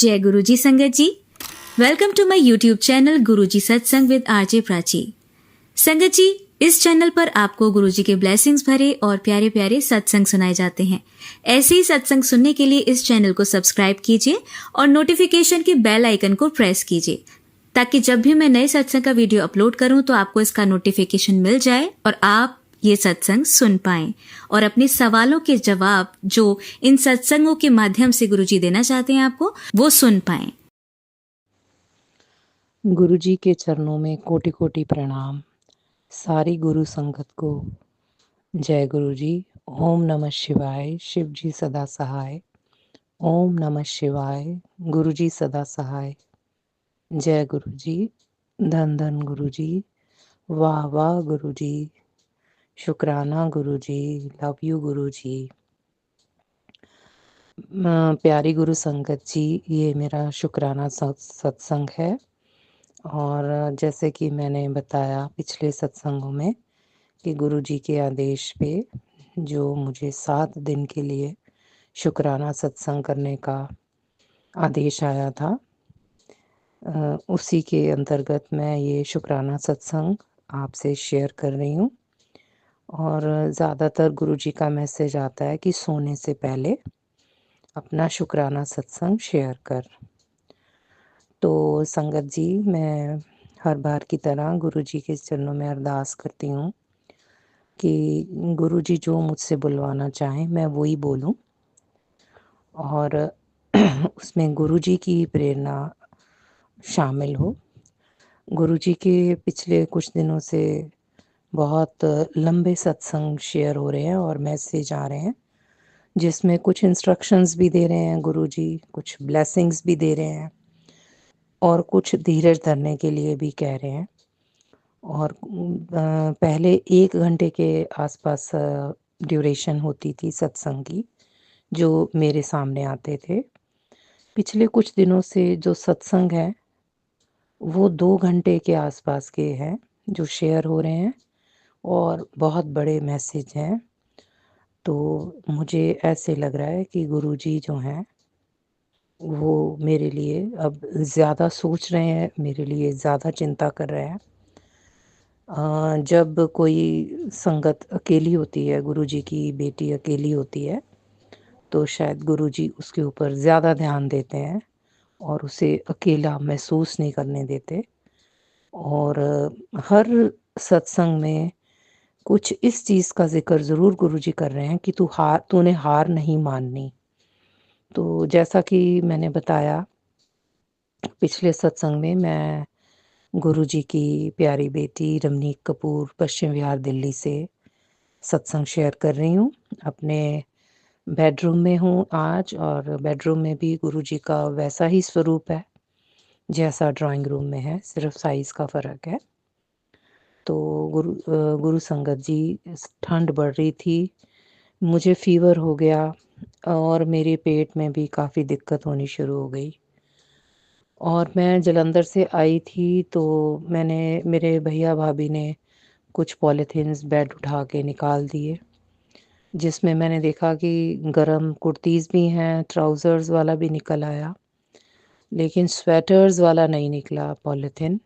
जय गुरुजी संगत जी। Welcome to my YouTube channel Guruji सत्संग विद आरजे प्राची। संगत जी, इस चैनल पर आपको गुरुजी के ब्लेसिंग्स भरे और प्यारे प्यारे सत्संग सुनाए जाते हैं। ऐसे ही सत्संग सुनने के लिए इस चैनल को सब्सक्राइब कीजिए और नोटिफिकेशन के बेल आइकन को प्रेस कीजिए, ताकि जब भी मैं नए सत्संग का वीडियो अपलोड करूं तो आपको इसका नोटिफिकेशन मिल जाए और आप ये सत्संग सुन पाएं और अपने सवालों के जवाब जो इन सत्संगों के माध्यम से गुरुजी देना चाहते हैं आपको, वो सुन पाएं। गुरुजी के चरणों में कोटि कोटि प्रणाम। सारी गुरु संगत को जय गुरुजी। ओम नमः शिवाय। शिव जी सदा सहाय। ओम नमः शिवाय। गुरुजी सदा सहाय। जय गुरुजी। धन धन गुरुजी। वाह वाह गुरुजी। शुक्राना गुरुजी। लव यू गुरुजी। प्यारी गुरु संगत जी, ये मेरा शुक्राना सत्संग है। और जैसे कि मैंने बताया पिछले सत्संगों में कि गुरुजी के आदेश पे जो मुझे 7 दिन के लिए शुक्राना सत्संग करने का आदेश आया था, उसी के अंतर्गत मैं ये शुक्राना सत्संग आपसे शेयर कर रही हूँ। और ज़्यादातर गुरुजी का मैसेज आता है कि सोने से पहले अपना शुक्राना सत्संग शेयर कर। तो संगत जी, मैं हर बार की तरह गुरुजी के चरणों में अरदास करती हूँ कि गुरुजी जो मुझसे बुलवाना चाहें मैं वही बोलूं, और उसमें गुरुजी की प्रेरणा शामिल हो। गुरुजी के पिछले कुछ दिनों से बहुत लंबे सत्संग शेयर हो रहे हैं और मैसेज आ रहे हैं, जिसमें कुछ इंस्ट्रक्शंस भी दे रहे हैं गुरुजी, कुछ ब्लेसिंग्स भी दे रहे हैं और कुछ धीरज धरने के लिए भी कह रहे हैं। और पहले 1 घंटे के आसपास ड्यूरेशन होती थी सत्संग की, जो मेरे सामने आते थे। पिछले कुछ दिनों से जो सत्संग है वो 2 घंटे के आसपास के हैं जो शेयर हो रहे हैं और बहुत बड़े मैसेज हैं। तो मुझे ऐसे लग रहा है कि गुरुजी जो हैं वो मेरे लिए अब ज़्यादा सोच रहे हैं, मेरे लिए ज़्यादा चिंता कर रहे हैं। जब कोई संगत अकेली होती है, गुरुजी की बेटी अकेली होती है, तो शायद गुरुजी उसके ऊपर ज़्यादा ध्यान देते हैं और उसे अकेला महसूस नहीं करने देते। और हर सत्संग में कुछ इस चीज़ का ज़िक्र ज़रूर गुरुजी कर रहे हैं कि तूने हार नहीं माननी। तो जैसा कि मैंने बताया पिछले सत्संग में, मैं गुरुजी की प्यारी बेटी रमनीक कपूर पश्चिम विहार दिल्ली से सत्संग शेयर कर रही हूँ। अपने बेडरूम में हूँ आज, और बेडरूम में भी गुरुजी का वैसा ही स्वरूप है जैसा ड्राइंग रूम में है, सिर्फ साइज़ का फ़र्क है। तो गुरु संगत जी, ठंड बढ़ रही थी, मुझे फ़ीवर हो गया और मेरे पेट में भी काफ़ी दिक्कत होनी शुरू हो गई। और मैं जालंधर से आई थी तो मेरे भैया भाभी ने कुछ पॉलीथीन्स बेड उठा के निकाल दिए, जिसमें मैंने देखा कि गरम कुर्तीज़ भी हैं, ट्राउज़र्स वाला भी निकल आया, लेकिन स्वेटर्स वाला नहीं निकला पॉलीथीन।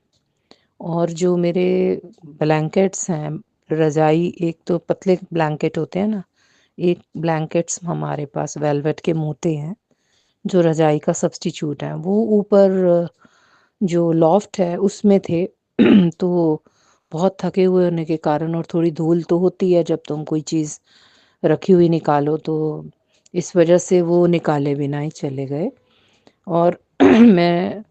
और जो मेरे ब्लैंकेट्स हैं, रज़ाई, एक तो पतले ब्लैंकेट होते हैं ना, एक ब्लैंकेट्स हमारे पास वेलवेट के मोटे हैं जो रज़ाई का सब्स्टिट्यूट है, वो ऊपर जो लॉफ्ट है उसमें थे। तो बहुत थके हुए होने के कारण, और थोड़ी धूल तो होती है जब तुम कोई चीज़ रखी हुई निकालो, तो इस वजह से वो निकाले बिना ही चले गए। और मैं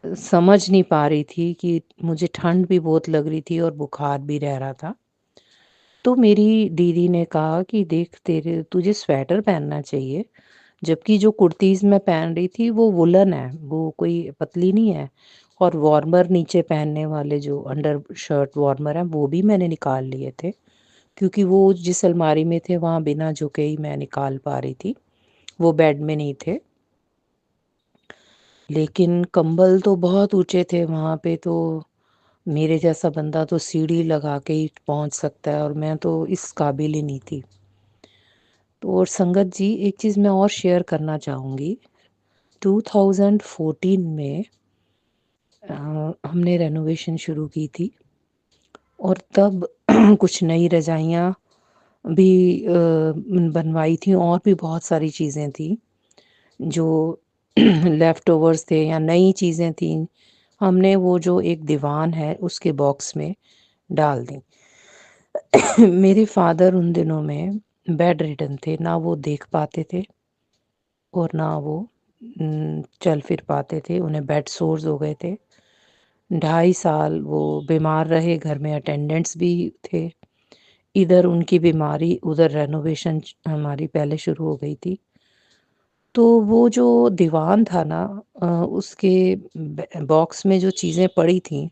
समझ नहीं पा रही थी कि मुझे ठंड भी बहुत लग रही थी और बुखार भी रह रहा था। तो मेरी दीदी ने कहा कि देख, तुझे स्वेटर पहनना चाहिए, जबकि जो कुर्तीज़ मैं पहन रही थी वो वुलन है, वो कोई पतली नहीं है। और वार्मर नीचे पहनने वाले जो अंडर शर्ट वार्मर हैं वो भी मैंने निकाल लिए थे, क्योंकि वो जिस अलमारी में थे वहाँ बिना झुके ही मैं निकाल पा रही थी, वो बेड में नहीं थे। लेकिन कंबल तो बहुत ऊँचे थे वहाँ पे, तो मेरे जैसा बंदा तो सीढ़ी लगा के ही पहुँच सकता है, और मैं तो इस काबिल ही नहीं थी। तो और संगत जी, एक चीज़ मैं और शेयर करना चाहूँगी। 2014 में हमने रेनोवेशन शुरू की थी और तब कुछ नई रज़ाइयाँ भी बनवाई थी और भी बहुत सारी चीज़ें थी जो लेफ्ट ओवर्स थे या नई चीज़ें थी। हमने वो जो एक दीवान है उसके बॉक्स में डाल दी। मेरे फादर उन दिनों में बेड रिडन थे, ना वो देख पाते थे और ना वो चल फिर पाते थे, उन्हें बेड सोर्स हो गए थे। 2.5 साल वो बीमार रहे, घर में अटेंडेंट्स भी थे। इधर उनकी बीमारी, उधर रेनोवेशन हमारी पहले शुरू हो गई थी। तो वो जो दीवान था ना, उसके बॉक्स में जो चीज़ें पड़ी थीं,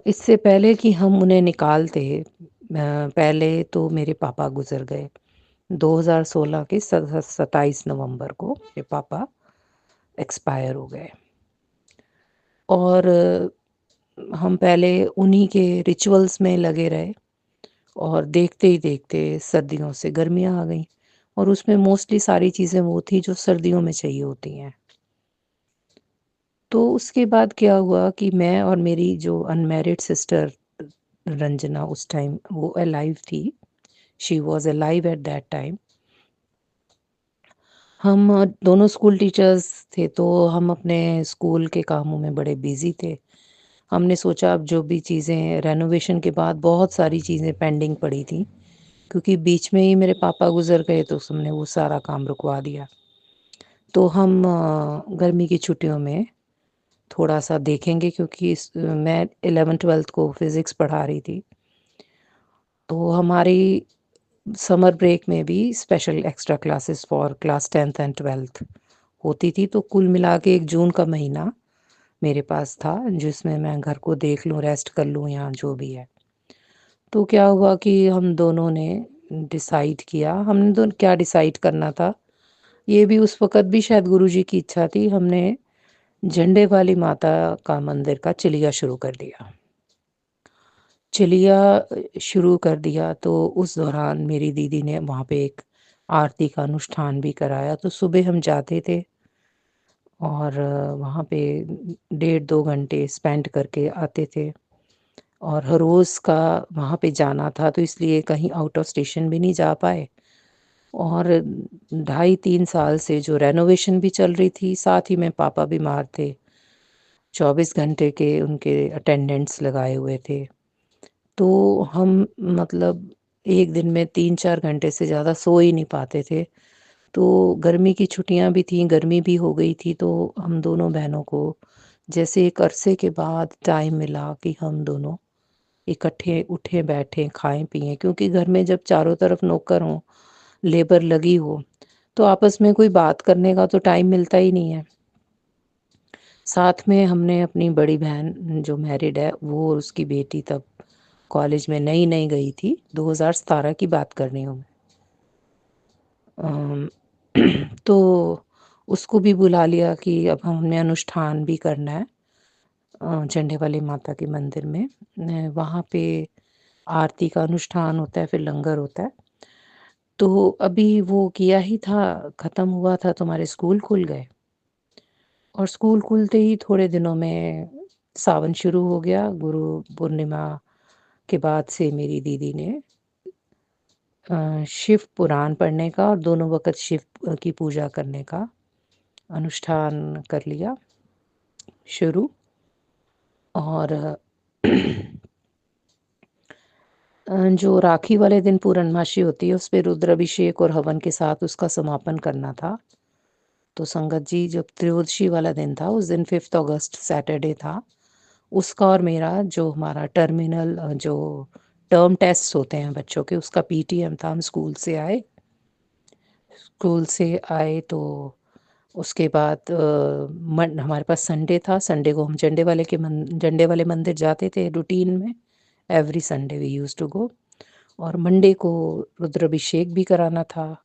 इससे पहले कि हम उन्हें निकालते, पहले तो मेरे पापा गुज़र गए। 2016 के 27 नवंबर को मेरे पापा एक्सपायर हो गए और हम पहले उन्हीं के रिचुअल्स में लगे रहे और देखते ही देखते सर्दियों से गर्मियाँ आ गईं और उसमें मोस्टली सारी चीज़ें वो थी जो सर्दियों में चाहिए होती हैं। तो उसके बाद क्या हुआ कि मैं और मेरी जो अनमैरिड सिस्टर रंजना, उस टाइम वो अलाइव थी, she was alive at that time. हम दोनों स्कूल टीचर्स थे, तो हम अपने स्कूल के कामों में बड़े बिज़ी थे। हमने सोचा अब जो भी चीज़ें रेनोवेशन के बाद बहुत सारी चीज़ें पेंडिंग पड़ी थी, क्योंकि बीच में ही मेरे पापा गुज़र गए तो हमने वो सारा काम रुकवा दिया। तो हम गर्मी की छुट्टियों में थोड़ा-सा देखेंगे, क्योंकि मैं 11th-12th को फ़िज़िक्स पढ़ा रही थी। तो हमारी समर ब्रेक में भी special extra classes for class 10th and 12th होती थी, तो कुल मिला के 1 जून का महीना मेरे पास था, जिसमें मैं घर को देख लूँ, रेस्ट कर लूँ या जो भी है। तो क्या हुआ कि हम दोनों ने डिसाइड किया, हमने दोनों क्या डिसाइड करना था, ये भी उस वक़्त भी शायद गुरुजी की इच्छा थी, हमने झंडे वाली माता का मंदिर का चिलिया शुरू कर दिया। चिलिया शुरू कर दिया तो उस दौरान मेरी दीदी ने वहाँ पे एक आरती का अनुष्ठान भी कराया, तो सुबह हम जाते थे और वहाँ पे 1.5-2 घंटे स्पेंड करके आते थे और हर रोज़ का वहाँ पे जाना था, तो इसलिए कहीं आउट ऑफ स्टेशन भी नहीं जा पाए और 2.5-3 साल से जो रेनोवेशन भी चल रही थी, साथ ही में पापा बीमार थे। 24 घंटे के उनके अटेंडेंट्स लगाए हुए थे। तो हम मतलब एक दिन में 3-4 घंटे से ज़्यादा सो ही नहीं पाते थे। तो गर्मी की छुट्टियाँ भी थीं, गर्मी भी हो गई थी, तो हम दोनों बहनों को जैसे एक अरसे के बाद टाइम मिला कि हम दोनों इकट्ठे उठें, बैठें, खाएँ-पिएँ, क्योंकि घर में जब चारों तरफ नौकर हों, लेबर लगी हो, तो आपस में कोई बात करने का तो टाइम मिलता ही नहीं है। साथ में हमने अपनी बड़ी बहन जो मैरिड है, वो और उसकी बेटी तब कॉलेज में नई-नई गई थी, 2017 की बात कर रही हूँ मैं। अम, तो उसको भी बुला लिया कि अब हमने अनुष्ठान भी करना है झंडे वाली माता के मंदिर में। वहाँ पे आरती का अनुष्ठान होता है, फिर लंगर होता है। तो अभी वो किया ही था, ख़त्म हुआ था तो हमारे स्कूल खुल गए और स्कूल खुलते ही थोड़े दिनों में सावन शुरू हो गया। गुरु पूर्णिमा के बाद से मेरी दीदी ने शिव पुराण पढ़ने का और दोनों वक़्त शिव की पूजा करने का अनुष्ठान कर लिया शुरू और जो राखी वाले दिन पूर्णमासी होती है, उस पे रुद्राभिषेक और हवन के साथ उसका समापन करना था। तो संगत जी, जब त्रयोदशी वाला दिन था, उस दिन 5th अगस्त सैटरडे था, उसका और मेरा जो हमारा टर्मिनल जो टर्म टेस्ट्स होते हैं बच्चों के, उसका पीटीएम था। हम स्कूल से आए तो उसके बाद हमारे पास संडे था। संडे को हम झंडे वाले मंदिर जाते थे रूटीन में। Every Sunday we used to go. और मंडे को रुद्राभिषेक भी कराना था,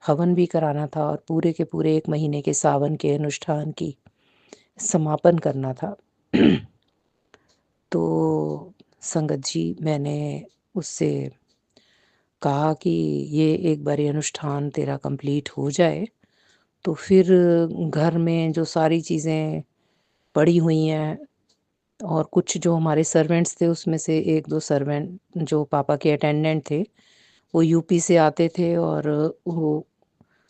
हवन भी कराना था और पूरे के पूरे 1 महीने के सावन के अनुष्ठान की समापन करना था। तो संगत जी, मैंने उससे कहा कि ये एक बारी अनुष्ठान तेरा कंप्लीट हो जाए तो फिर घर में जो सारी चीज़ें पड़ी हुई हैं और कुछ जो हमारे सर्वेंट्स थे उसमें से 1-2 सर्वेंट जो पापा के अटेंडेंट थे, वो यूपी से आते थे और वो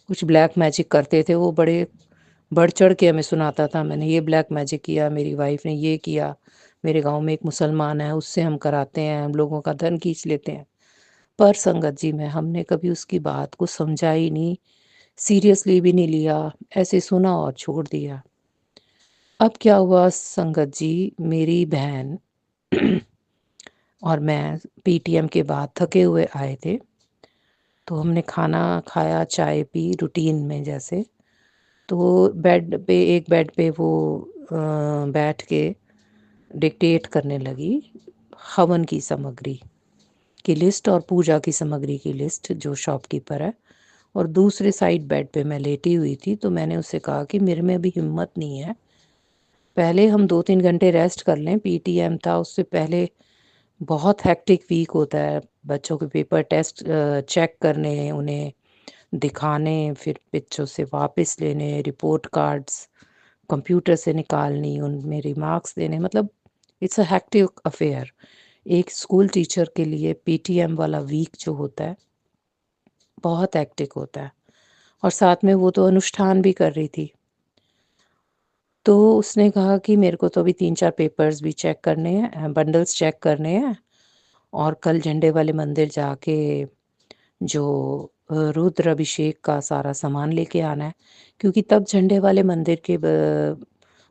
कुछ ब्लैक मैजिक करते थे। वो बड़े बढ़-चढ़ के हमें सुनाता था, मैंने ये ब्लैक मैजिक किया, मेरी वाइफ़ ने ये किया, मेरे गाँव में एक मुसलमान है, उससे हम कराते हैं, हम लोगों का धन खींच लेते हैं। पर संगत जी में हमने कभी उसकी बात को समझा ही नहीं, सीरियसली भी नहीं लिया, ऐसे सुना और छोड़ दिया। अब क्या हुआ संगत जी, मेरी बहन और मैं पीटीएम के बाद थके हुए आए थे, तो हमने खाना खाया, चाय पी रूटीन में जैसे, तो एक बेड पे वो बैठ के डिक्टेट करने लगी हवन की सामग्री की लिस्ट और पूजा की सामग्री की लिस्ट जो शॉपकीपर है, और दूसरे साइड बेड पे मैं लेटी हुई थी। तो मैंने उससे कहा कि मेरे में अभी हिम्मत नहीं है, पहले हम 2-3 घंटे रेस्ट कर लें, पीटीएम था उससे पहले बहुत हेक्टिक वीक होता है, बच्चों के पेपर टेस्ट चेक करने, उन्हें दिखाने, फिर बच्चों से वापस लेने, रिपोर्ट कार्ड्स कंप्यूटर से निकालनी, उनमें रिमार्क्स देने, मतलब इट्स अ हेक्टिक अफेयर। एक स्कूल टीचर के लिए पीटीएम वाला वीक जो होता है, बहुत हेक्टिक होता है, और साथ में वो तो अनुष्ठान भी कर रही थी। तो उसने कहा कि मेरे को तो अभी 3-4 पेपर्स भी चेक करने हैं, बंडल्स चेक करने हैं, और कल झंडे वाले मंदिर जाके जो रुद्र अभिषेक का सारा सामान लेके आना है, क्योंकि तब झंडे वाले मंदिर के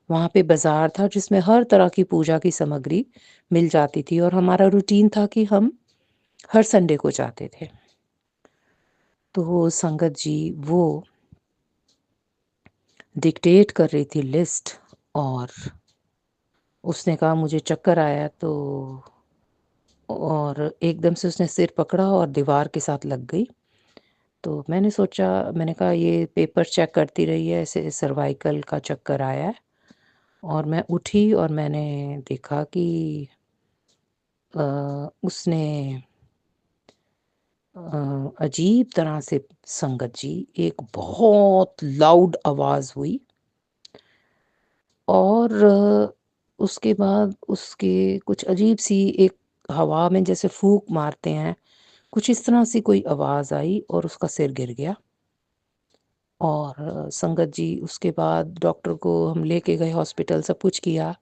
वहाँ पे बाज़ार था जिसमें हर तरह की पूजा की सामग्री मिल जाती थी, और हमारा रूटीन था कि हम हर संडे को जाते थे। तो संगत जी वो डिक्टेट कर रही थी लिस्ट, और उसने कहा मुझे चक्कर आया, तो और एकदम से उसने सिर पकड़ा और दीवार के साथ लग गई। तो मैंने कहा ये पेपर चेक करती रही है, ऐसे सर्वाइकल का चक्कर आया है। और मैं उठी और मैंने देखा कि उसने अजीब तरह से संगत जी एक बहुत लाउड आवाज़ हुई, और उसके बाद उसके कुछ अजीब सी एक हवा में जैसे फूंक मारते हैं, कुछ इस तरह से कोई आवाज़ आई और उसका सिर गिर गया। और संगत जी उसके बाद डॉक्टर को हम लेके गए हॉस्पिटल, सब कुछ किया,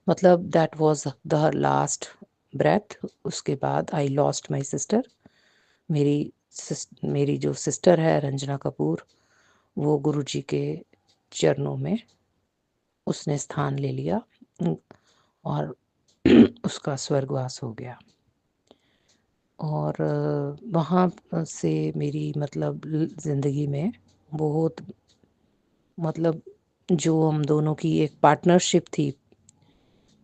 मतलब that was the last breath. उसके बाद आई लॉस्ट माय सिस्टर। मेरी जो सिस्टर है रंजना कपूर, वो गुरुजी के चरणों में उसने स्थान ले लिया, और उसका स्वर्गवास हो गया। और वहाँ से मेरी मतलब ज़िंदगी में बहुत, मतलब जो हम दोनों की एक पार्टनरशिप थी,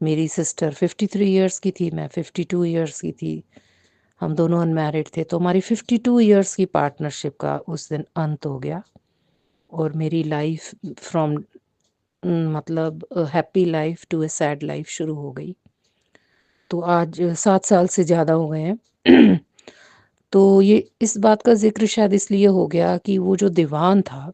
मेरी सिस्टर 53 इयर्स की थी, मैं 52 इयर्स की थी, हम दोनों अनमैरिड थे, तो हमारी 52 इयर्स की पार्टनरशिप का उस दिन अंत हो गया, और मेरी लाइफ फ्रॉम मतलब happy life to a sad life शुरू हो गई। तो आज 7 साल से ज़्यादा हो गए हैं। तो ये इस बात का ज़िक्र शायद इसलिए हो गया कि वो जो दीवान था,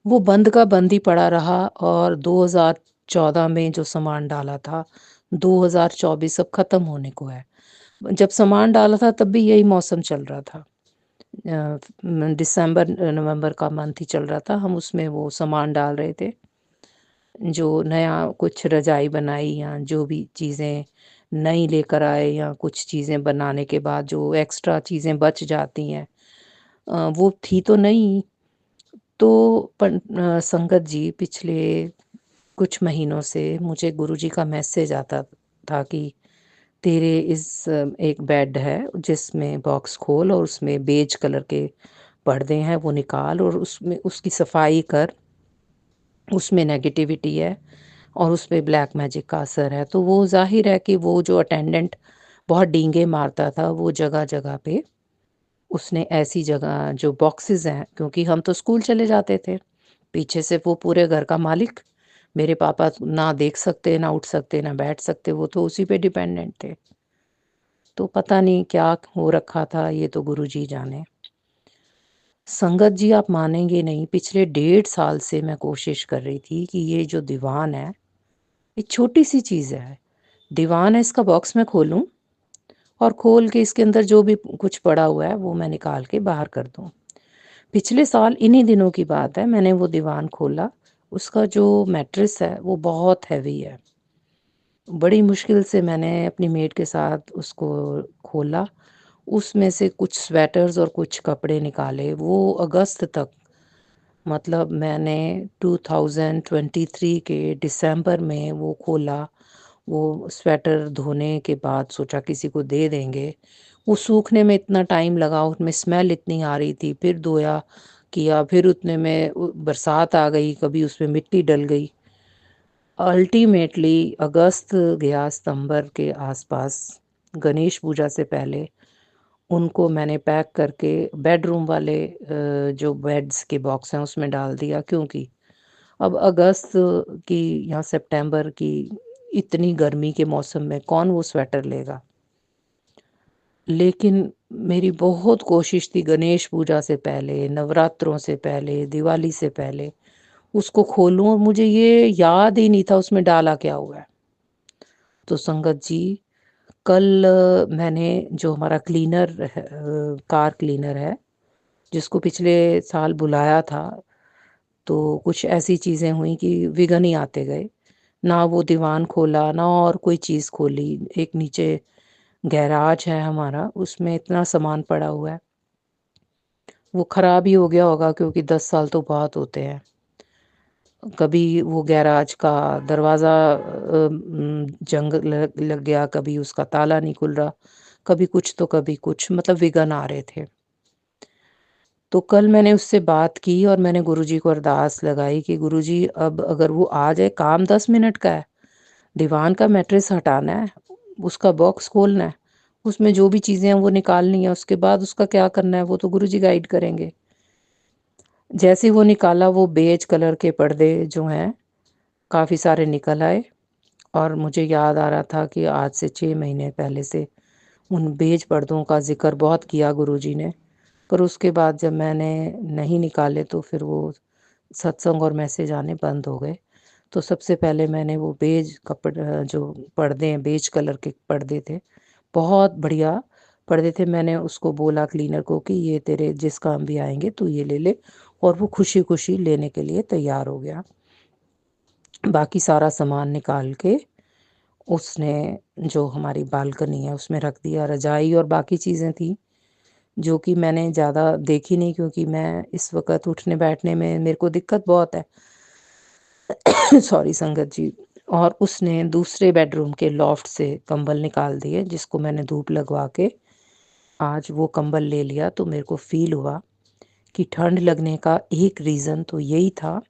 वो बंद का बंद ही पड़ा रहा, और 2014 में जो सामान डाला था, 2024 अब ख़त्म होने को है। जब सामान डाला था तब भी यही मौसम चल रहा था। दिसंबर नवंबर का मंथ ही चल रहा था, हम उसमें वो सामान डाल रहे थे, जो नया कुछ रजाई बनाई या जो भी चीज़ें नई लेकर आए, या कुछ चीज़ें बनाने के बाद जो एक्स्ट्रा चीज़ें बच जाती हैं, वो थी तो नहीं। तो संगत जी पिछले कुछ महीनों से मुझे गुरुजी का मैसेज आता था कि तेरे एक बेड है जिसमें बॉक्स खोल और उसमें बेज कलर के पर्दे हैं, वो निकाल और उसमें उसकी सफाई कर, उसमें नेगेटिविटी है और उस पे ब्लैक मैजिक का असर है। तो वो ज़ाहिर है कि वो जो अटेंडेंट बहुत डींगे मारता था, वो जगह-जगह पे उसने ऐसी जगह जो बॉक्सेस हैं, क्योंकि हम तो स्कूल चले जाते थे, पीछे से वो पूरे घर का मालिक, मेरे पापा ना देख सकते, ना उठ सकते, ना बैठ सकते, वो तो उसी पे डिपेंडेंट थे। तो पता नहीं क्या हो रखा था, ये तो गुरुजी जाने। संगत जी, आप मानेंगे नहीं, पिछले 1.5 साल से मैं कोशिश कर रही थी कि ये जो दीवान है, एक छोटी-सी चीज़ है। दीवान है, इसका बॉक्स मैं खोलूँ और खोल के इसके अंदर जो भी कुछ पड़ा हुआ है वो मैं निकाल के बाहर कर दूँ। पिछले साल इन्हीं दिनों की बात है, मैंने वो दीवान खोला, उसका जो मैट्रेस है वो बहुत हेवी है। बड़ी मुश्किल से मैंने अपनी मेड के साथ उसको खोला, उसमें से कुछ स्वेटर्स और कुछ कपड़े निकाले। वो अगस्त तक, मतलब मैंने 2023 के दिसंबर में वो खोला। वो स्वेटर धोने के बाद सोचा किसी को दे देंगे। वो सूखने में इतना टाइम लगा, उसमें स्मेल इतनी आ रही थी, फिर धोया, किया, फिर उतने में बरसात आ गई, कभी उसमें मिट्टी डल गई। अल्टीमेटली अगस्त गया, सितंबर के आसपास, गणेश पूजा से पहले उनको मैंने पैक करके बेडरूम वाले जो बेड्स के बॉक्स हैं उसमें डाल दिया, क्योंकि अब अगस्त की या सितंबर की इतनी गर्मी के मौसम में कौन वो स्वेटर लेगा। लेकिन मेरी बहुत कोशिश थी, गणेश पूजा से पहले, नवरात्रों से पहले, दिवाली से पहले उसको खोलूं, और मुझे ये याद ही नहीं था उसमें डाला क्या हुआ है। तो संगत जी, कल मैंने जो हमारा क्लीनर है, कार क्लीनर है, जिसको पिछले साल बुलाया था, तो कुछ ऐसी चीज़ें हुई कि विघ्न ही आते गए। ना वो दीवान खोला, ना और कोई चीज़ खोली। एक नीचे गैराज है हमारा, उसमें इतना सामान पड़ा हुआ है, वो ख़राब ही हो गया होगा, क्योंकि 10 साल तो बहुत होते हैं। कभी वो गैराज का दरवाज़ा जंग लग गया, कभी उसका ताला नहीं खुल रहा, कभी कुछ तो कभी कुछ, मतलब विघ्न आ रहे थे। तो कल मैंने उससे बात की और मैंने गुरुजी को अरदास लगाई कि गुरुजी, अब अगर वो आ जाए, काम 10 मिनट का है, दीवान का मैट्रेस हटाना है, उसका बॉक्स खोलना है, उसमें जो भी चीज़ें हैं वो निकालनी है, उसके बाद उसका क्या करना है वो तो गुरुजी गाइड करेंगे। जैसे ही वो निकाला, वो बेज कलर के पर्दे जो हैं काफ़ी सारे निकल आए, और मुझे याद आ रहा था कि आज से 6 महीने पहले से उन बेज पर्दों का ज़िक्र बहुत किया गुरुजी ने, पर उसके बाद जब मैंने नहीं निकाले तो फिर वो सत्संग और मैसेज आने बंद हो गए। तो सबसे पहले मैंने वो बेज जो पर्दे हैं, बेज कलर के पर्दे थे, बहुत बढ़िया पर्दे थे। मैंने उसको बोला क्लीनर को कि ये तेरे जिस काम भी आएंगे तू ये ले ले, और वो खुशी खुशी लेने के लिए तैयार हो गया। बाकी सारा सामान निकाल के उसने जो हमारी बालकनी है उसमें रख दिया। रजाई और बाकी चीज़ें थी जो कि मैंने ज़्यादा देखी नहीं, क्योंकि मैं इस वक्त उठने बैठने में मेरे को दिक्कत बहुत है। सॉरी संगत जी। और उसने दूसरे बेडरूम के लॉफ्ट से कंबल निकाल दिए, जिसको मैंने धूप लगवा के आज वो कंबल ले लिया। तो मेरे को फील हुआ कि ठंड लगने का एक रीज़न तो यही था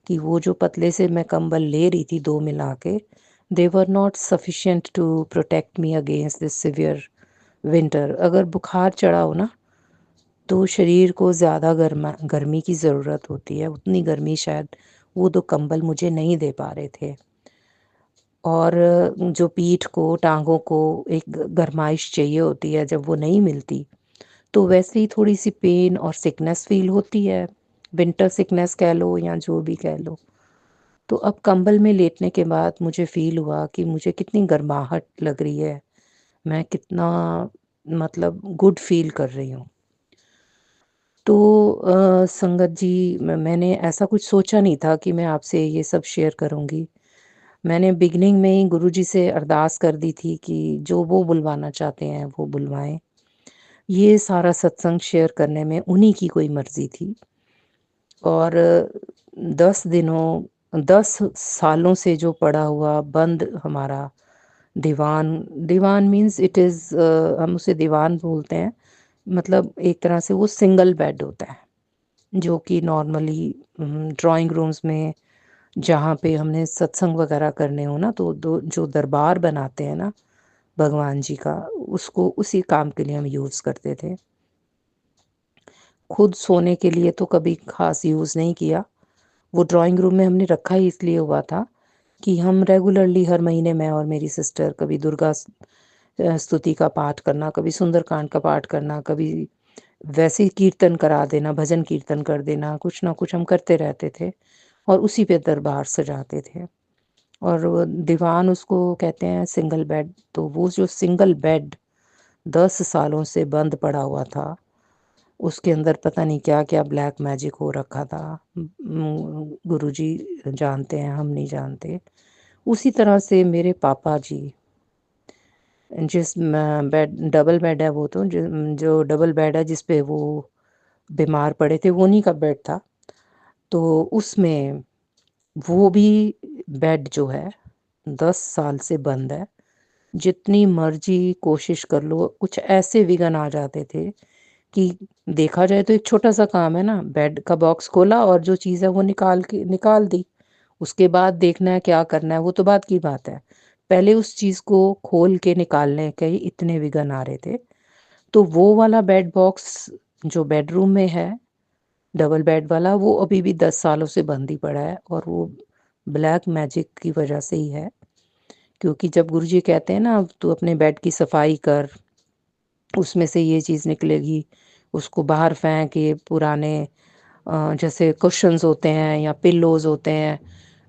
कि वो जो पतले से मैं कंबल ले रही थी, 2 मिला के, they were not sufficient to protect me against this severe winter. अगर बुखार चढ़ा हो ना, तो शरीर को ज़्यादा गर्मी की ज़रूरत होती है, उतनी गर्मी शायद वो 2 कंबल मुझे नहीं दे पा रहे थे। और जो पीठ को, टाँगों को एक गरमाइश चाहिए होती है, जब वो नहीं मिलती, तो वैसे ही थोड़ी-सी पेन और सिकनेस फ़ील होती है। विंटर सिकनेस कह लो या जो भी कह लो। तो अब कंबल में लेटने के बाद मुझे फ़ील हुआ कि मुझे कितनी गर्माहट लग रही है, मैं कितना, मतलब गुड फ़ील कर रही हूँ। तो संगत जी, मैंने ऐसा कुछ सोचा नहीं था कि मैं आपसे ये सब शेयर करूँगी। मैंने बिगिनिंग में ही गुरुजी से अरदास कर दी थी कि जो वो बुलवाना चाहते हैं वो बुलवाएँ। ये सारा सत्संग शेयर करने में उन्हीं की कोई मर्ज़ी थी। और 10 दिनों 10 सालों से जो पड़ा हुआ बंद हमारा दीवान, दीवान मीन्स इट इज़, हम उसे दीवान बोलते हैं, मतलब एक तरह से वो सिंगल बेड होता है, जो कि नॉर्मली ड्राइंग रूम्स में जहाँ पे हमने सत्संग वगैरह करने हो ना, तो दो जो दरबार बनाते हैं ना भगवान जी का, उसको उसी काम के लिए हम यूज़ करते थे। खुद सोने के लिए तो कभी ख़ास यूज़ नहीं किया। वो ड्राइंग रूम में हमने रखा ही इसलिए हुआ था कि हम रेगुलरली हर महीने, मैं और मेरी सिस्टर, कभी दुर्गा स्तुति का पाठ करना, कभी सुंदरकांड का पाठ करना, कभी वैसे ही कीर्तन करा देना, भजन कीर्तन कर देना, कुछ ना कुछ हम करते रहते थे और उसी पे दरबार सजाते थे। और वो दीवान उसको कहते हैं सिंगल बेड, तो वो जो सिंगल बेड 10 सालों से बंद पड़ा हुआ था, उसके अंदर पता नहीं क्या-क्या ब्लैक मैजिक हो रखा था। गुरुजी जानते हैं, हम नहीं जानते। उसी तरह से मेरे पापा जी, जिस बेड डबल बेड है वो तो जो डबल बेड है जिस पे वो बीमार पड़े थे, वो उन्हीं का बेड था। तो उसमें वो भी बेड जो है 10 साल से बंद है। जितनी मर्जी कोशिश कर लो, कुछ ऐसे विघ्न आ जाते थे कि देखा जाए तो एक छोटा सा काम है ना, बेड का बॉक्स खोला और जो चीज़ है वो निकाल दी। उसके बाद देखना है क्या करना है, वो तो बाद की बात है। पहले उस चीज़ को खोल के निकालने के ही इतने विघ्न आ रहे थे। तो वो वाला बेड बॉक्स जो बेडरूम में है, डबल बेड वाला, वो अभी भी 10 सालों से बंद ही पड़ा है और वो ब्लैक मैजिक की वजह से ही है। क्योंकि जब गुरुजी कहते हैं ना, तू अपने बेड की सफाई कर, उसमें से ये चीज़ निकलेगी, उसको बाहर फेंक, ये पुराने जैसे कुशन्स होते हैं या पिल्लोज़ होते हैं,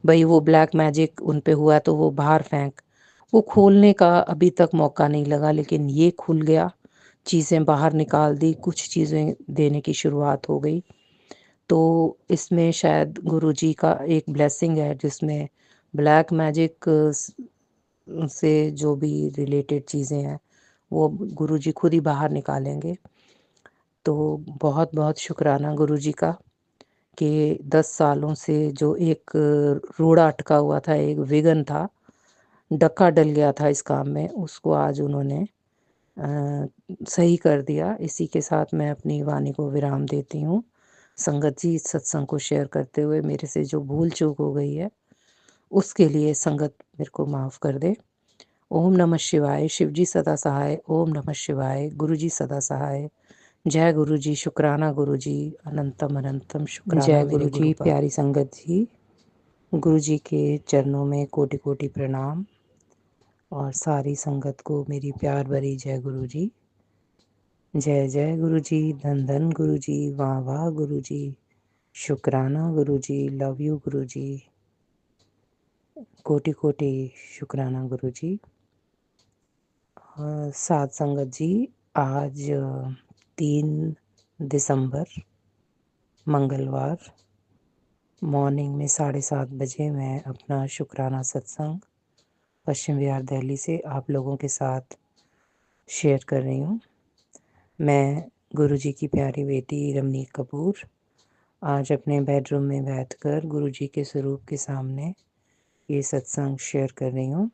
भई वो ब्लैक मैजिक उन पे हुआ है तो वो बाहर फेंक। वो खोलने का अभी तक मौका नहीं लगा, लेकिन ये खुल गया, चीज़ें बाहर निकाल दी, कुछ चीज़ें देने की शुरुआत हो गई। तो इसमें शायद गुरुजी का एक ब्लेसिंग है, जिसमें ब्लैक मैजिक से जो भी रिलेटेड चीज़ें हैं, वो गुरुजी खुद ही बाहर निकालेंगे। तो बहुत-बहुत शुक्राना गुरुजी का कि 10 सालों से जो एक रोड़ा अटका हुआ था, एक विघ्न था, डक्का डल गया था इस काम में, उसको आज उन्होंने सही कर दिया। इसी के साथ मैं अपनी वाणी को विराम देती हूँ। संगत जी, इस सत्संग को शेयर करते हुए मेरे से जो भूल-चूक हो गई है, उसके लिए संगत मेरे को माफ़ कर दे। ओम नमः शिवाय, शिव जी सदा सहाय। ओम नमः शिवाय, गुरु जी सदा सहाय। जय गुरु जी, शुक्राना गुरु जी, अनंतम अनंतम शुक्राना जय मेरे गुरु जी। प्यारी संगत जी, गुरु जी के चरणों में कोटि-कोटि प्रणाम और सारी संगत को मेरी प्यार भरी जय गुरु जी। जय जय गुरु जी, धन धन गुरु जी, वाह वाह गुरु जी, शुक्राना गुरु जी, लव यू गुरु जी, कोटि कोटि शुक्राना गुरु जी। साध संगत जी, आज 3 दिसंबर मंगलवार मॉर्निंग में 7:30 बजे मैं अपना शुक्राना सत्संग पश्चिम विहार दिल्ली से आप लोगों के साथ शेयर कर रही हूँ। मैं गुरुजी की प्यारी बेटी रमनीक कपूर आज अपने बेडरूम में बैठकर गुरुजी के स्वरूप के सामने ये सत्संग शेयर कर रही हूँ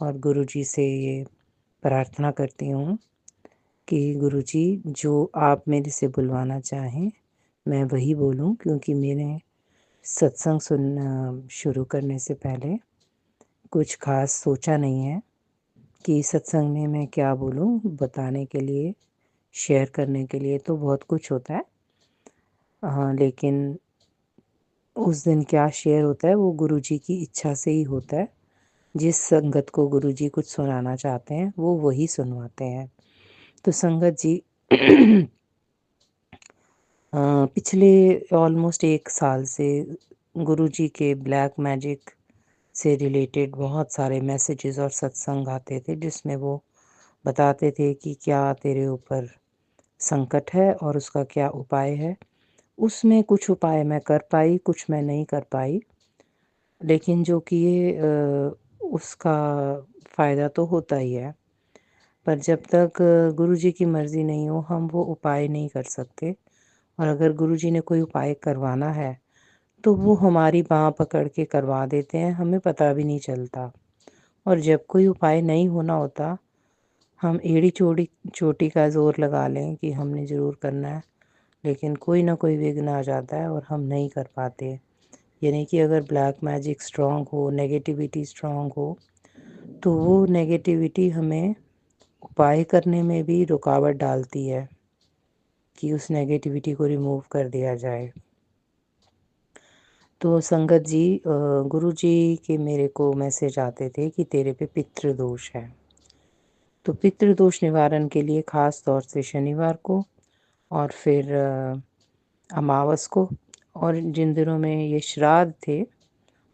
और गुरुजी से ये प्रार्थना करती हूँ कि गुरुजी, जो आप मेरे से बुलवाना चाहें मैं वही बोलूँ, क्योंकि मैंने सत्संग सुनना शुरू करने से पहले कुछ खास सोचा नहीं है कि सत्संग में मैं क्या बोलूँ। बताने के लिए, शेयर करने के लिए तो बहुत कुछ होता है, लेकिन उस दिन क्या शेयर होता है वो गुरुजी की इच्छा से ही होता है। जिस संगत को गुरुजी कुछ सुनाना चाहते हैं वो वही सुनवाते हैं। तो संगत जी, पिछले ऑलमोस्ट 1 साल से गुरुजी के ब्लैक मैजिक से रिलेटेड बहुत सारे मैसेजेस और सत्संग आते थे, जिसमें वो बताते थे कि क्या तेरे ऊपर संकट है और उसका क्या उपाय है। उसमें कुछ उपाय मैं कर पाई, कुछ मैं नहीं कर पाई, लेकिन जो किए उसका फ़ायदा तो होता ही है। पर जब तक गुरुजी की मर्ज़ी नहीं हो, हम वो उपाय नहीं कर सकते। और अगर गुरुजी ने कोई उपाय करवाना है, तो वो हमारी बाँह पकड़ के करवा देते हैं, हमें पता भी नहीं चलता। और जब कोई उपाय नहीं होना होता, हम एड़ी चोटी का ज़ोर लगा लें कि हमने ज़रूर करना है, लेकिन कोई ना कोई विघ्न आ जाता है और हम नहीं कर पाते। यानी कि अगर ब्लैक मैजिक स्ट्रॉन्ग हो, नेगेटिविटी स्ट्रॉन्ग हो, तो वो नेगेटिविटी हमें उपाय करने में भी रुकावट डालती है कि उस नेगेटिविटी को रिमूव कर दिया जाए। तो संगत जी, गुरु जी के मेरे को मैसेज आते थे कि तेरे पे पितृदोष है। तो पितृदोष निवारण के लिए ख़ास तौर से शनिवार को और फिर अमावस को, और जिन दिनों में ये श्राद्ध थे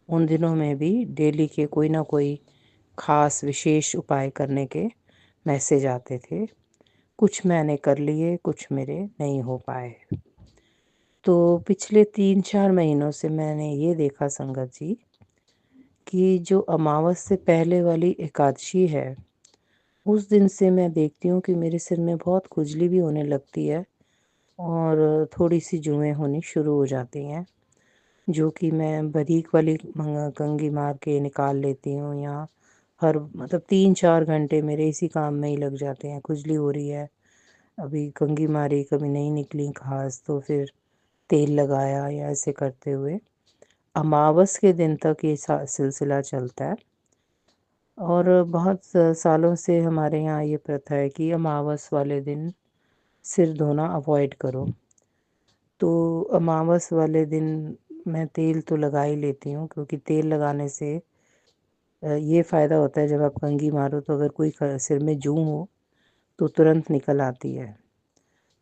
उन दिनों में भी डेली के कोई ना कोई ख़ास विशेष उपाय करने के मैसेज आते थे। कुछ मैंने कर लिए, कुछ मेरे नहीं हो पाए। तो पिछले 3-4 महीनों से मैंने ये देखा संगत जी कि जो अमावस से पहले वाली एकादशी है, उस दिन से मैं देखती हूँ कि मेरे सिर में बहुत खुजली भी होने लगती है और थोड़ी-सी जुएँ होनी शुरू हो जाती हैं, जो कि मैं बारीक वाली कंघी मार के निकाल लेती हूँ, या हर मतलब 3-4 घंटे मेरे इसी काम में ही लग जाते हैं। खुजली हो रही है, अभी कंघी मारी, कभी नहीं निकली खास तो फिर तेल लगाया, या ऐसे करते हुए अमावस के दिन तक ये सिलसिला चलता है। और बहुत सालों से हमारे यहाँ ये प्रथा है कि अमावस वाले दिन सिर धोना अवॉइड करो। तो अमावस वाले दिन मैं तेल तो लगा ही लेती हूँ, क्योंकि तेल लगाने से ये फ़ायदा होता है, जब आप कंघी मारो तो अगर कोई सिर में जूं हो तो तुरंत निकल आती है।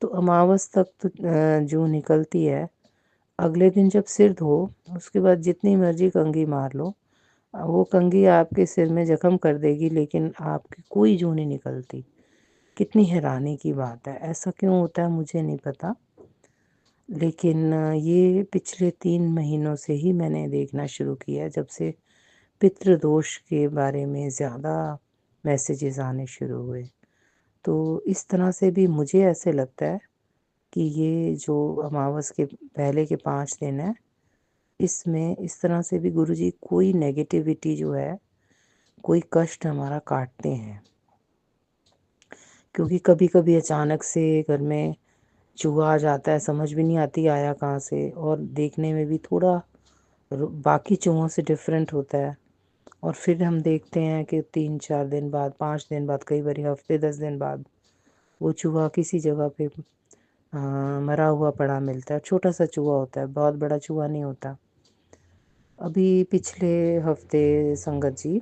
तो अमावस तक तो जूं निकलती है। अगले दिन जब सिर धो, उसके बाद जितनी मर्जी कंघी मार लो, वो कंघी आपके सिर में जख्म कर देगी, लेकिन आपकी कोई जूं नहीं निकलती। कितनी हैरानी की बात है, ऐसा क्यों होता है मुझे नहीं पता। लेकिन ये पिछले 3 महीनों से ही मैंने देखना शुरू किया है, जब से पितृदोष के बारे में ज़्यादा मैसेजेस आने शुरू हुए। तो इस तरह से भी मुझे ऐसे लगता है कि ये जो अमावस के पहले के 5 दिन हैं, इसमें इस तरह से भी गुरुजी कोई नेगेटिविटी जो है, कोई कष्ट हमारा काटते हैं। क्योंकि कभी-कभी अचानक से घर में चूहा आ जाता है, समझ भी नहीं आती आया कहाँ से, और देखने में भी थोड़ा बाकी चूहों से डिफरेंट होता है। और फिर हम देखते हैं कि 3-4 दिन बाद, 5 दिन बाद, कई बार हफ्ते 10 दिन बाद वो चूहा किसी जगह पे मरा हुआ पड़ा मिलता है। छोटा सा चूहा होता है, बहुत बड़ा चूहा नहीं होता। अभी पिछले हफ्ते संगत जी,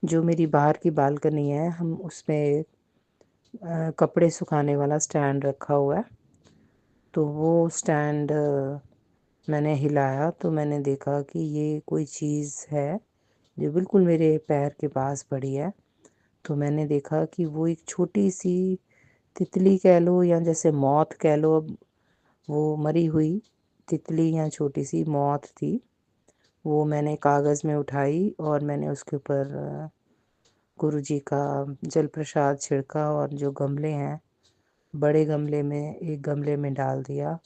जो मेरी बाहर की बालकनी है, हम उसमें कपड़े सुखाने वाला स्टैंड रखा हुआ है। तो वो स्टैंड मैंने हिलाया तो मैंने देखा कि ये कोई चीज़ है जो बिल्कुल मेरे पैर के पास पड़ी है। तो मैंने देखा कि वो एक छोटी सी तितली कह लो, या जैसे मौत कह लो, अब वो मरी हुई तितली या छोटी सी मौत थी। वो मैंने कागज़ में उठाई और मैंने उसके ऊपर गुरुजी का जल प्रसाद छिड़का, और जो गमले हैं, बड़े गमले में, एक गमले में डाल दिया।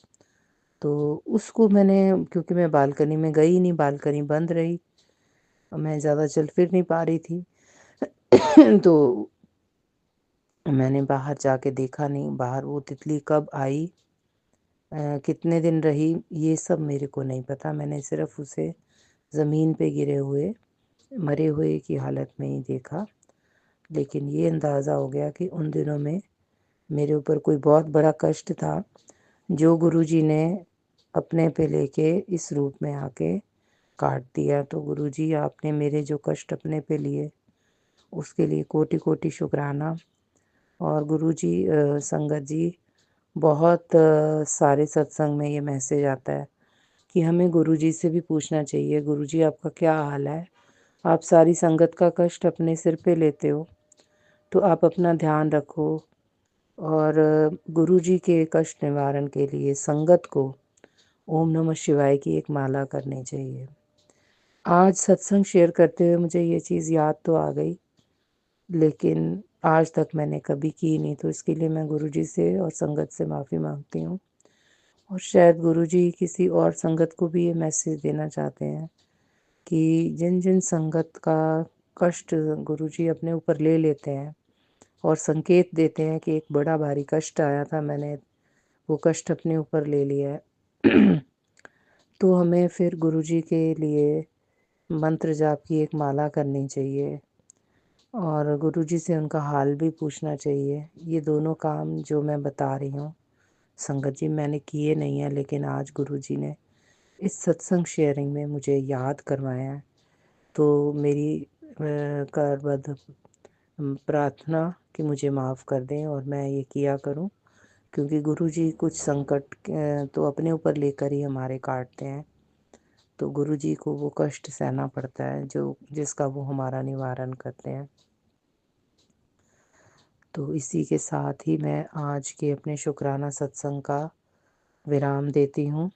तो उसको मैंने, क्योंकि मैं बालकनी में गई नहीं, बालकनी बंद रही, मैं ज़्यादा चल फिर नहीं पा रही थी। तो मैंने बाहर जाके देखा नहीं, बाहर वो तितली कब आई, कितने दिन रही, ये सब मेरे को नहीं पता। मैंने सिर्फ उसे ज़मीन पे गिरे हुए, मरे हुए की हालत में ही देखा। लेकिन ये अंदाज़ा हो गया कि उन दिनों में मेरे ऊपर कोई बहुत बड़ा कष्ट था, जो गुरुजी ने अपने पे लेके इस रूप में आके काट दिया। तो गुरुजी, आपने मेरे जो कष्ट अपने पे लिए, उसके लिए कोटि-कोटि शुक्राना। और गुरुजी, संगत जी, बहुत सारे सत्संग में ये मैसेज आता है कि हमें गुरुजी से भी पूछना चाहिए, गुरुजी आपका क्या हाल है? आप सारी संगत का कष्ट अपने सिर पे लेते हो, तो आप अपना ध्यान रखो। और गुरुजी के कष्ट निवारण के लिए संगत को ओम नमः शिवाय की एक माला करनी चाहिए। आज सत्संग शेयर करते हुए मुझे ये चीज़ याद तो आ गई, लेकिन आज तक मैंने कभी की नहीं, तो इसके लिए मैं गुरुजी से और संगत से माफ़ी मांगती हूँ। और शायद गुरुजी किसी और संगत को भी ये मैसेज देना चाहते हैं कि जिन जिन संगत का कष्ट गुरुजी अपने ऊपर ले लेते हैं और संकेत देते हैं कि एक बड़ा भारी कष्ट आया था, मैंने वो कष्ट अपने ऊपर ले लिया है, तो हमें फिर गुरुजी के लिए मंत्र जाप की एक माला करनी चाहिए, और गुरुजी से उनका हाल भी पूछना चाहिए। ये दोनों काम जो मैं बता रही हूँ संगत जी, मैंने किए नहीं है, लेकिन आज गुरुजी ने इस सत्संग शेयरिंग में मुझे याद करवाया है। तो मेरी करबद्ध प्रार्थना कि मुझे माफ़ कर दें और मैं ये किया करूँ। क्योंकि गुरुजी कुछ संकट तो अपने ऊपर लेकर ही हमारे काटते हैं। तो गुरुजी को वो कष्ट सहना पड़ता है जिसका वो हमारा निवारण करते हैं। तो इसी के साथ ही मैं आज के अपने शुक्राना सत्संग का विराम देती हूँ।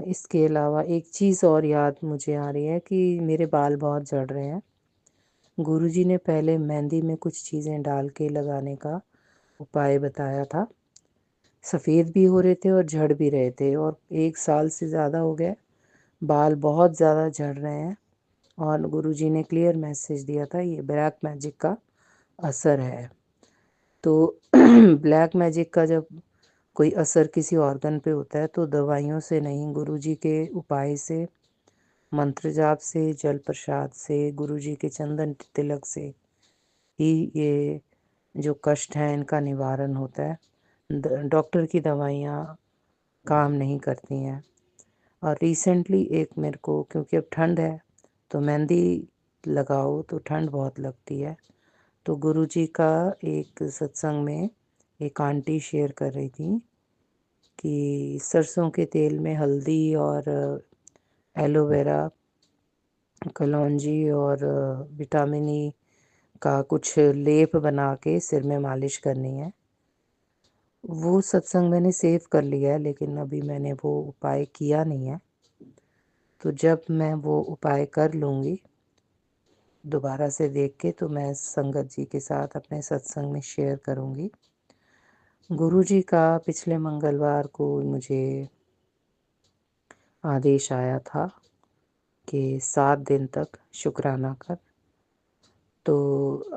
इसके अलावा एक चीज़ और याद मुझे आ रही है कि मेरे बाल बहुत झड़ रहे हैं। गुरुजी ने पहले मेहंदी में कुछ चीज़ें डाल के लगाने का उपाय बताया था। सफ़ेद भी हो रहे थे और झड़ भी रहे थे, और 1 साल से ज़्यादा हो गया, बाल बहुत ज़्यादा झड़ रहे हैं। और गुरुजी ने क्लियर मैसेज दिया था, ये ब्लैक मैजिक का असर है। तो ब्लैक मैजिक का जब कोई असर किसी ऑर्गन पे होता है तो दवाइयों से नहीं, गुरुजी के उपाय से, मंत्र जाप से, जल प्रसाद से, गुरुजी के चंदन तिलक से ही ये जो कष्ट हैं इनका निवारण होता है। डॉक्टर की दवाइयाँ काम नहीं करती हैं। और रिसेंटली एक मेरे को, क्योंकि अब ठंड है तो मेहंदी लगाओ तो ठंड बहुत लगती है, तो गुरुजी का एक सत्संग में एक आंटी शेयर कर रही थी कि सरसों के तेल में हल्दी और एलोवेरा, कलौंजी और विटामिन ई का कुछ लेप बना के सिर में मालिश करनी है। वो सत्संग मैंने सेव कर लिया है, लेकिन अभी मैंने वो उपाय किया नहीं है। तो जब मैं वो उपाय कर लूँगी दोबारा से देख के, तो मैं संगत जी के साथ अपने सत्संग में शेयर करूँगी। गुरुजी का पिछले मंगलवार को मुझे आदेश आया था कि 7 दिन तक शुक्राना कर। तो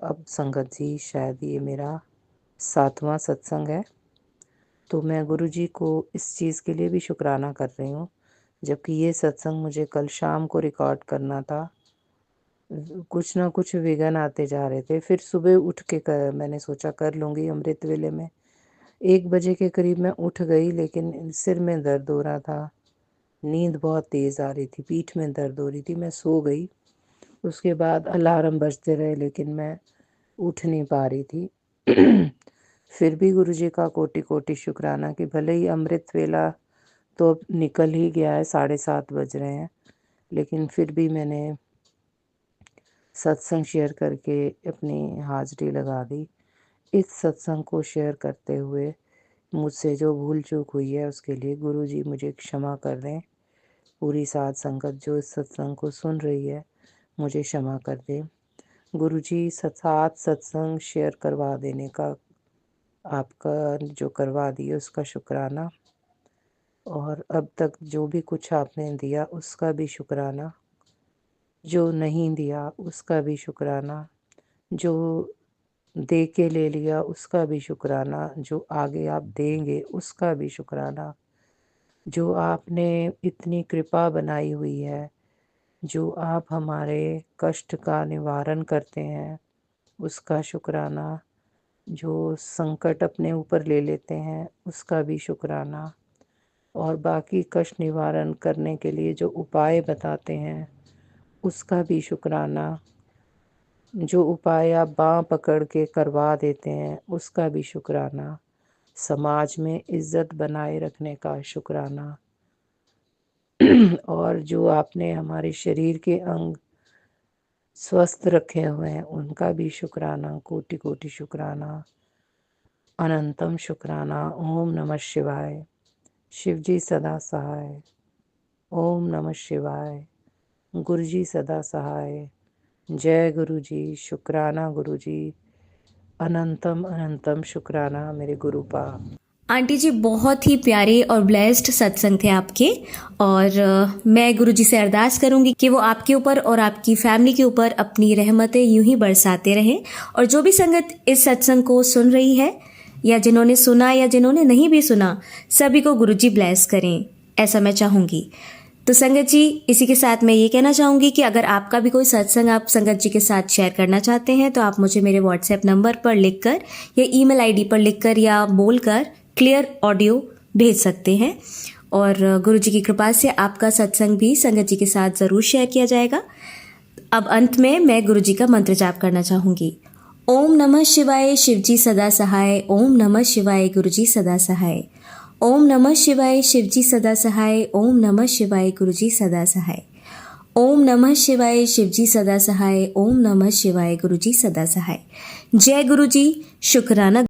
अब संगत जी, शायद ये मेरा 7वां सत्संग है। तो मैं गुरुजी को इस चीज़ के लिए भी शुक्राना कर रही हूँ, जबकि ये सत्संग मुझे कल शाम को रिकॉर्ड करना था। कुछ ना कुछ विघ्न आते जा रहे थे। फिर सुबह उठ के मैंने सोचा कर लूँगी अमृत वेले में। 1 बजे के करीब मैं उठ गई, लेकिन सिर में दर्द हो रहा था, नींद बहुत तेज़ आ रही थी, पीठ में दर्द हो रही थी, मैं सो गई। उसके बाद अलार्म बजते रहे, लेकिन मैं उठ नहीं पा रही थी। फिर भी गुरुजी का कोटि-कोटि शुक्राना कि भले ही अमृत वेला तो अब निकल ही गया है, 7:30 बज रहे हैं, लेकिन फिर भी मैंने सत्संग शेयर करके अपनी हाज़िरी लगा दी। इस सत्संग को शेयर करते हुए मुझसे जो भूल चूक हुई है उसके लिए गुरुजी मुझे क्षमा कर दें। पूरी साध संगत जो इस सत्संग को सुन रही है, मुझे क्षमा कर दें। गुरुजी 7 सत्संग शेयर करवा देने का, आपका जो करवा दिए उसका शुक्राना, और अब तक जो भी कुछ आपने दिया उसका भी शुक्राना, जो नहीं दिया उसका भी शुक्राना, जो दे के ले लिया उसका भी शुक्राना, जो आगे आप देंगे उसका भी शुक्राना, जो आपने इतनी कृपा बनाई हुई है, जो आप हमारे कष्ट का निवारण करते हैं उसका शुक्राना, जो संकट अपने ऊपर ले लेते हैं उसका भी शुक्राना, और बाकी कष्ट निवारण करने के लिए जो उपाय बताते हैं उसका भी शुक्राना, जो उपाय आप बाँह पकड़ के करवा देते हैं उसका भी शुक्राना, समाज में इज़्ज़त बनाए रखने का शुक्राना, और जो आपने हमारे शरीर के अंग स्वस्थ रखे हुए हैं उनका भी शुक्राना, कोटि-कोटि शुक्राना, अनंतम शुक्राना। ओम नमः शिवाय। शिवजी सदा सहाय। ओम नमः शिवाय। गुरुजी सदा सहाय। जय गुरुजी। शुक्राना गुरुजी। अनंतम अनंतम शुक्राना मेरे गुरुपा। आंटी जी, बहुत ही प्यारे और ब्लेस्ड सत्संग थे आपके, और मैं गुरुजी से अरदास करूंगी कि वो आपके ऊपर और आपकी फैमिली के ऊपर अपनी रहमतें यूं ही बरसाते रहें। और जो भी संगत इस सत्संग को सुन रही है, या जिन्होंने सुना या जिन्होंने नहीं भी सुना, सभी को गुरुजी ब्लेस करें, ऐसा मैं चाहूंगी। तो संगत जी, इसी के साथ मैं ये कहना चाहूंगी कि अगर आपका भी कोई सत्संग आप संगत जी के साथ शेयर करना चाहते हैं तो आप मुझे मेरे व्हाट्सएप नंबर पर लिखकर या ईमेल आईडी पर लिखकर या बोलकर क्लियर ऑडियो भेज सकते हैं, और गुरुजी की कृपा से आपका सत्संग भी संगत जी के साथ ज़रूर शेयर किया जाएगा। अब अंत में मैं गुरुजी का मंत्र जाप करना चाहूँगी। ओम नमः शिवाय शिवजी सदा सहाय। ओम नमः शिवाय गुरुजी सदा सहाय। ओम नमः शिवाय शिवजी सदा सहाय। ओम नमः शिवाय गुरुजी सदा सहाय। ओम नमः शिवाय शिवजी सदा सहाय। ओम नमः शिवाय गुरुजी सदा सहाय। जय गुरुजी। शुक्राना।